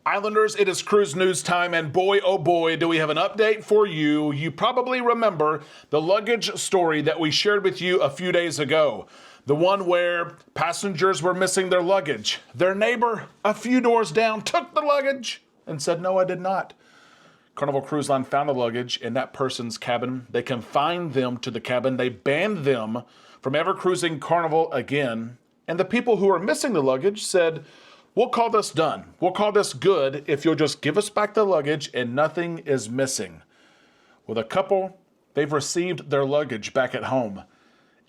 Islanders, it is cruise news time, and boy, oh boy, do we have an update for you. You probably remember the luggage story that we shared with you a few days ago. The one where passengers were missing their luggage. Their neighbor, a few doors down, took the luggage and said, "No, I did not." Carnival Cruise Line found the luggage in that person's cabin. They confined them to the cabin. They banned them from ever cruising Carnival again. And the people who were missing the luggage said, "We'll call this done. We'll call this good if you'll just give us back the luggage and nothing is missing." Well, the couple, they've received their luggage back at home,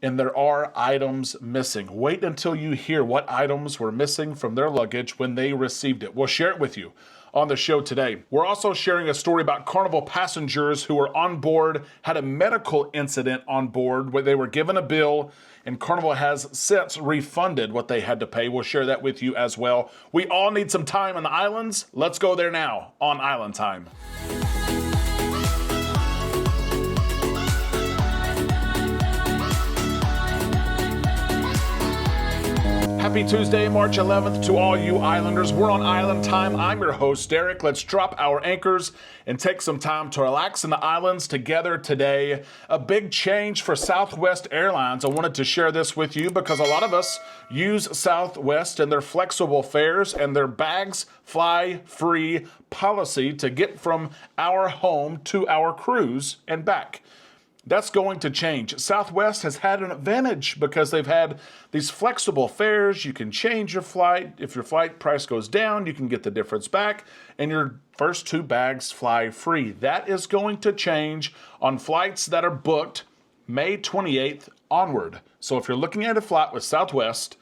and there are items missing. Wait until you hear what items were missing from their luggage when they received it. We'll share it with you on the show today. We're also sharing a story about Carnival passengers who were on board, had a medical incident on board where they were given a bill, and Carnival has since refunded what they had to pay. We'll share that with you as well. We all need some time in the islands. Let's go there now on Island Time. Happy Tuesday, March 11th to all you Islanders. We're on Island Time. I'm your host, Derek. Let's drop our anchors and take some time to relax in the islands together today. A big change for Southwest Airlines. I wanted to share this with you because a lot of us use Southwest and their flexible fares and their bags fly free policy to get from our home to our cruise and back. That's going to change. Southwest has had an advantage because they've had these flexible fares. You can change your flight. If your flight price goes down, you can get the difference back, and your first two bags fly free. That is going to change on flights that are booked May 28th onward. So if you're looking at a flight with Southwest,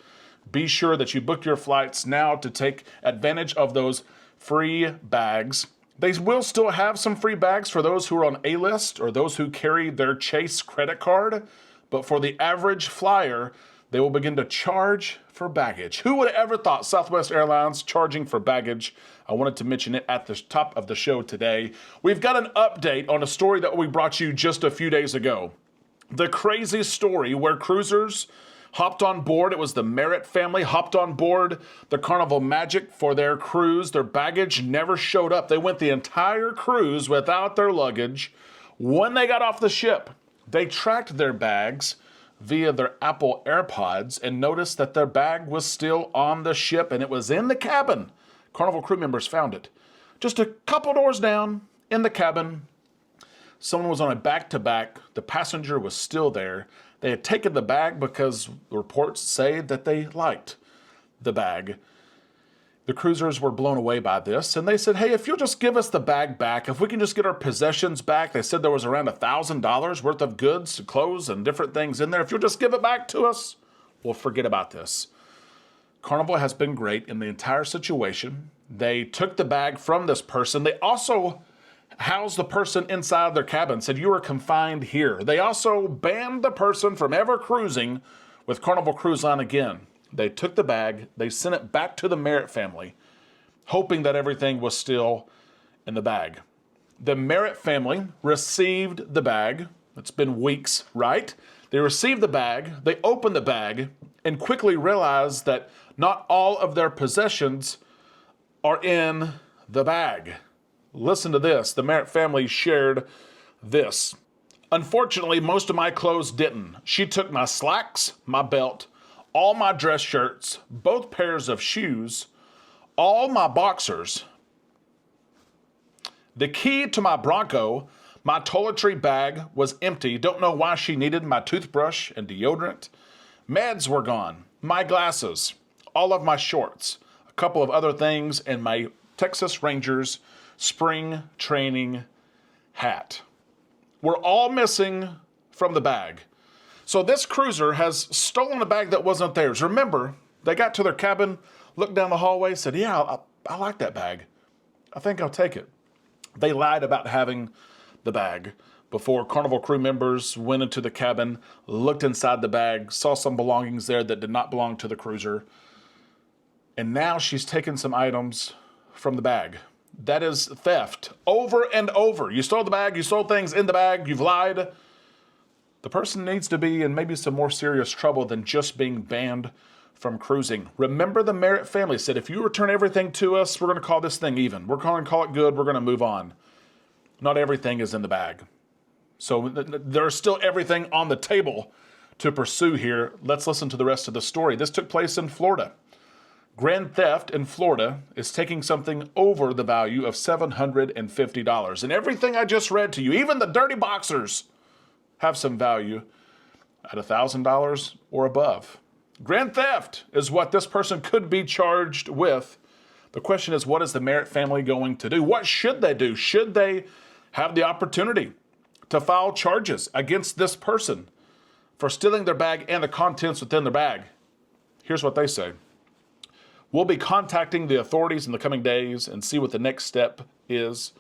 be sure that you book your flights now to take advantage of those free bags. They will still have some free bags for those who are on A-list or those who carry their Chase credit card. But for the average flyer, they will begin to charge for baggage. Who would have ever thought Southwest Airlines charging for baggage? I wanted to mention it at the top of the show today. We've got an update on a story that we brought you just a few days ago. The crazy story where cruisers hopped on board. It was the Merritt family hopped on board the Carnival Magic for their cruise. Their baggage never showed up. They went the entire cruise without their luggage. When they got off the ship, they tracked their bags via their Apple AirPods and noticed that their bag was still on the ship and it was in the cabin. Carnival crew members found it. Just a couple doors down in the cabin. Someone was on a back-to-back. The passenger was still there. They had taken the bag because the reports say that they liked the bag. The cruisers were blown away by this, and they said, "Hey, if you'll just give us the bag back, if we can just get our possessions back." They said there was around $1,000 worth of goods, clothes, and different things in there. "If you'll just give it back to us, we'll forget about this." Carnival has been great in the entire situation. They took the bag from this person. They also housed the person inside their cabin, said, "You are confined here." They also banned the person from ever cruising with Carnival Cruise Line again. They took the bag, they sent it back to the Merritt family, hoping that everything was still in the bag. The Merritt family received the bag. It's been weeks, right? They received the bag, they opened the bag, and quickly realized that not all of their possessions are in the bag. Listen to this. The Merritt family shared this. "Unfortunately, most of my clothes didn't. She took my slacks, my belt, all my dress shirts, both pairs of shoes, all my boxers, the key to my Bronco, my toiletry bag was empty. Don't know why she needed my toothbrush and deodorant. Meds were gone, my glasses, all of my shorts, a couple of other things, and my Texas Rangers spring training hat were all missing from the bag." So this cruiser has stolen a bag that wasn't theirs. Remember, they got to their cabin, looked down the hallway, said, "Yeah, I like that bag. I think I'll take it." They lied about having the bag before Carnival crew members went into the cabin, looked inside the bag, saw some belongings there that did not belong to the cruiser. And now she's taken some items from the bag. That is theft over and over. You stole the bag, you stole things in the bag, you've lied. The person needs to be in maybe some more serious trouble than just being banned from cruising. Remember, the Merritt family said, if you return everything to us, we're going to call this thing even. We're going to call it good. We're going to move on. Not everything is in the bag. So there's still everything on the table to pursue here. Let's listen to the rest of the story. This took place in Florida. Grand theft in Florida is taking something over the value of $750. And everything I just read to you, even the dirty boxers, have some value at $1,000 or above. Grand theft is what this person could be charged with. The question is, what is the Merritt family going to do? What should they do? Should they have the opportunity to file charges against this person for stealing their bag and the contents within their bag? Here's what they say. We'll be contacting the authorities in the coming days and see what the next step is.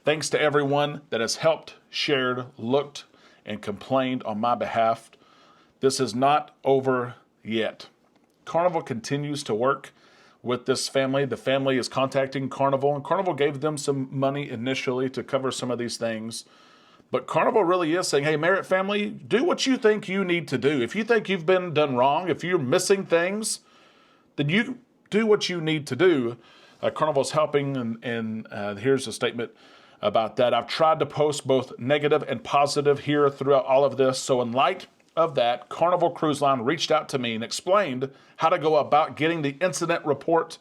Thanks to everyone that has helped, shared, looked, and complained on my behalf. This is not over yet. Carnival continues to work with this family. The family is contacting Carnival, and Carnival gave them some money initially to cover some of these things. But Carnival really is saying, hey, Merritt family, do what you think you need to do. If you think you've been done wrong, if you're missing things, then you do what you need to do. Carnival's helping, and here's a statement about that. I've tried to post both negative and positive here throughout all of this. So in light of that, Carnival Cruise Line reached out to me and explained how to go about getting the incident report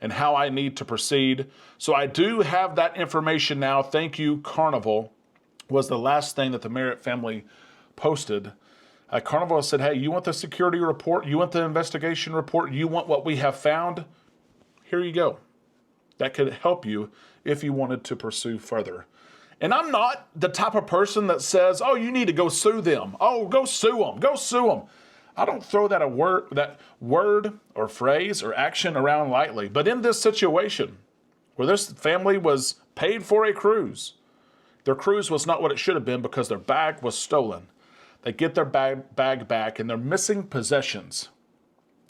and how I need to proceed. So I do have that information now. Thank you, Carnival, was the last thing that the Merritt family posted. Carnival said, hey, you want the security report? You want the investigation report? You want what we have found? Here you go. That could help you if you wanted to pursue further. And I'm not the type of person that says, oh, you need to go sue them. Oh, go sue them. Go sue them. I don't throw that word or phrase or action around lightly. But in this situation, where this family was paid for a cruise, their cruise was not what it should have been because their bag was stolen. They get their bag back and they're missing possessions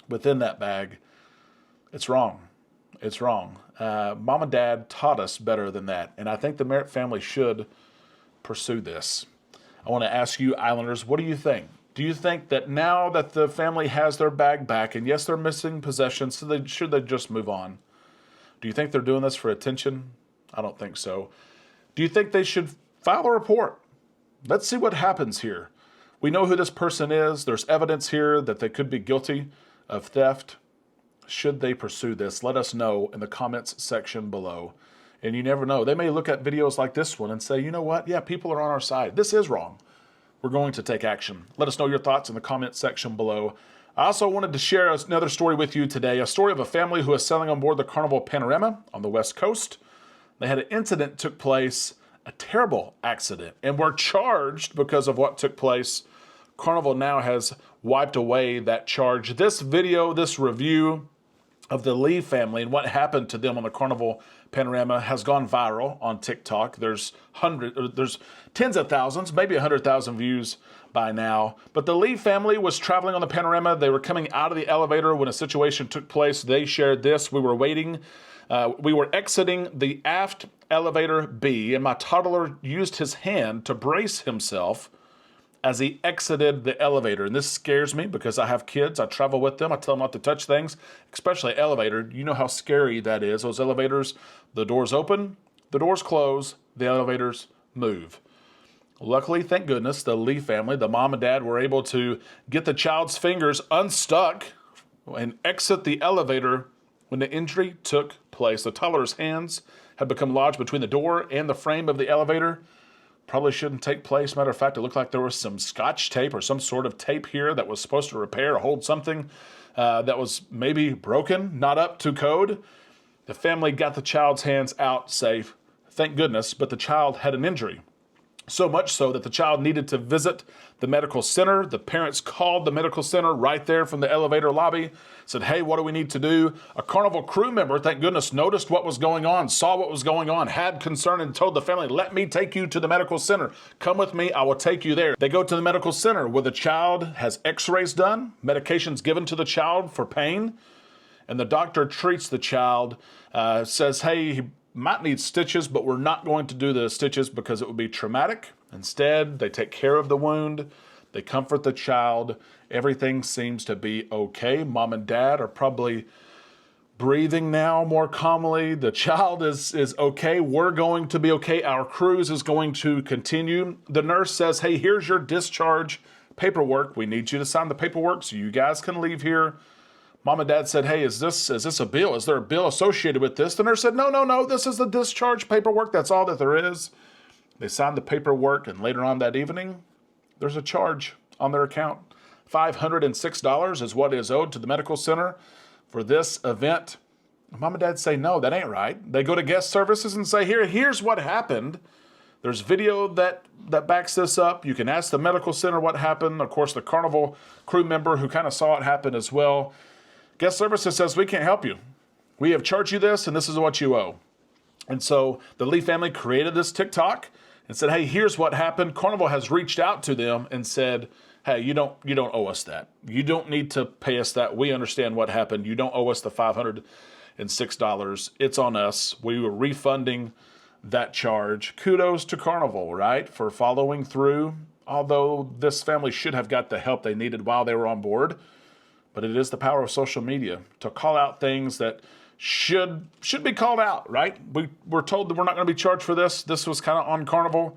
within that bag. It's wrong. It's wrong. Mom and Dad taught us better than that. And I think the Merritt family should pursue this. I want to ask you, Islanders, what do you think? Do you think that now that the family has their bag back, and yes, they're missing possessions, so should they just move on? Do you think they're doing this for attention? I don't think so. Do you think they should file a report? Let's see what happens here. We know who this person is. There's evidence here that they could be guilty of theft. Should they pursue this? Let us know in the comments section below. And you never know. They may look at videos like this one and say, you know what? Yeah, people are on our side. This is wrong. We're going to take action. Let us know your thoughts in the comments section below. I also wanted to share another story with you today, a story of a family who is sailing on board the Carnival Panorama on the West Coast. They had an incident took place, a terrible accident, and were charged because of what took place. Carnival now has wiped away that charge. This video, this review of the Lee family and what happened to them on the Carnival Panorama has gone viral on TikTok. There's tens of thousands, maybe 100,000 views by now. But the Lee family was traveling on the Panorama. They were coming out of the elevator when a situation took place. They shared this. We were waiting. We were exiting the aft elevator B, and my toddler used his hand to brace himself as he exited the elevator. And this scares me because I have kids. I travel with them. I tell them not to touch things, especially elevator. You know how scary that is. Those elevators, the doors open, the doors close, the elevators move. Luckily, thank goodness, the Lee family, the mom and dad, were able to get the child's fingers unstuck and exit the elevator when the injury took place. The toddler's hands had become lodged between the door and the frame of the elevator. Probably shouldn't take place. Matter of fact, it looked like there was some scotch tape or some sort of tape here that was supposed to repair or hold something that was maybe broken, not up to code. The family got the child's hands out safe, thank goodness, but the child had an injury. So much so that the child needed to visit the medical center. The parents called the medical center right there from the elevator lobby, said, hey, what do we need to do? A Carnival crew member, thank goodness, noticed what was going on, saw what was going on, had concern, and told the family, let me take you to the medical center. Come with me, I will take you there. They go to the medical center where the child has x-rays done, medications given to the child for pain, and the doctor treats the child, says, hey, he might need stitches, but we're not going to do the stitches because it would be traumatic. Instead, they take care of the wound. They comfort the child. Everything seems to be okay. Mom and dad are probably breathing now more calmly. The child is okay. We're going to be okay. Our cruise is going to continue. The nurse says, hey, here's your discharge paperwork. We need you to sign the paperwork so you guys can leave here. Mom and dad said, hey, is this a bill? Is there a bill associated with this? The nurse said, no, this is the discharge paperwork. That's all that there is. They signed the paperwork, and later on that evening, there's a charge on their account. $506 is what is owed to the medical center for this event. Mom and dad say, no, that ain't right. They go to guest services and say, here's what happened. There's video that backs this up. You can ask the medical center what happened. Of course, the Carnival crew member who kind of saw it happen as well. Guest services says, we can't help you. We have charged you this, and this is what you owe. And so the Lee family created this TikTok and said, hey, here's what happened. Carnival has reached out to them and said, hey, you don't owe us that. You don't need to pay us that. We understand what happened. You don't owe us the $506. It's on us. We were refunding that charge. Kudos to Carnival, right, for following through. Although this family should have got the help they needed while they were on board. But it is the power of social media to call out things that should be called out, right? We're told that we're not going to be charged for this. This was kind of on Carnival,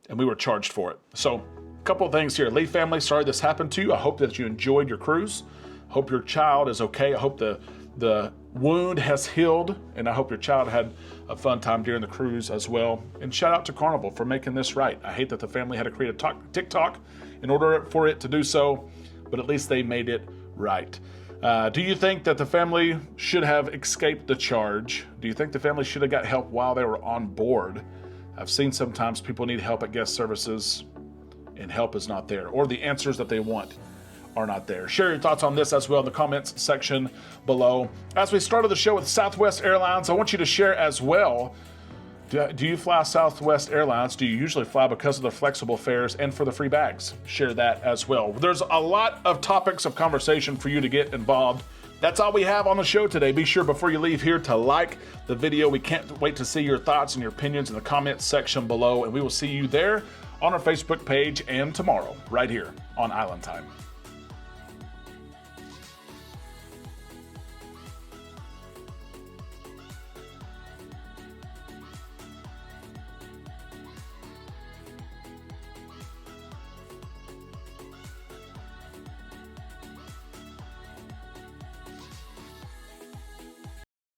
and we were charged for it. So couple of things here. Lee family, sorry this happened to you. I hope that you enjoyed your cruise. Hope your child is okay. I hope the wound has healed, and I hope your child had a fun time during the cruise as well. And shout out to Carnival for making this right. I hate that the family had to create a TikTok in order for it to do so, but at least they made it right. Do you think that the family should have escaped the charge? Do you think the family should have got help while they were on board? I've seen sometimes people need help at guest services and help is not there, or the answers that they want are not there. Share your thoughts on this as well in the comments section below. As we started the show with Southwest Airlines, I want you to share as well. Do you fly Southwest Airlines? Do you usually fly because of the flexible fares and for the free bags? Share that as well. There's a lot of topics of conversation for you to get involved. That's all we have on the show today. Be sure before you leave here to like the video. We can't wait to see your thoughts and your opinions in the comments section below, and we will see you there on our Facebook page and tomorrow right here on Island Time.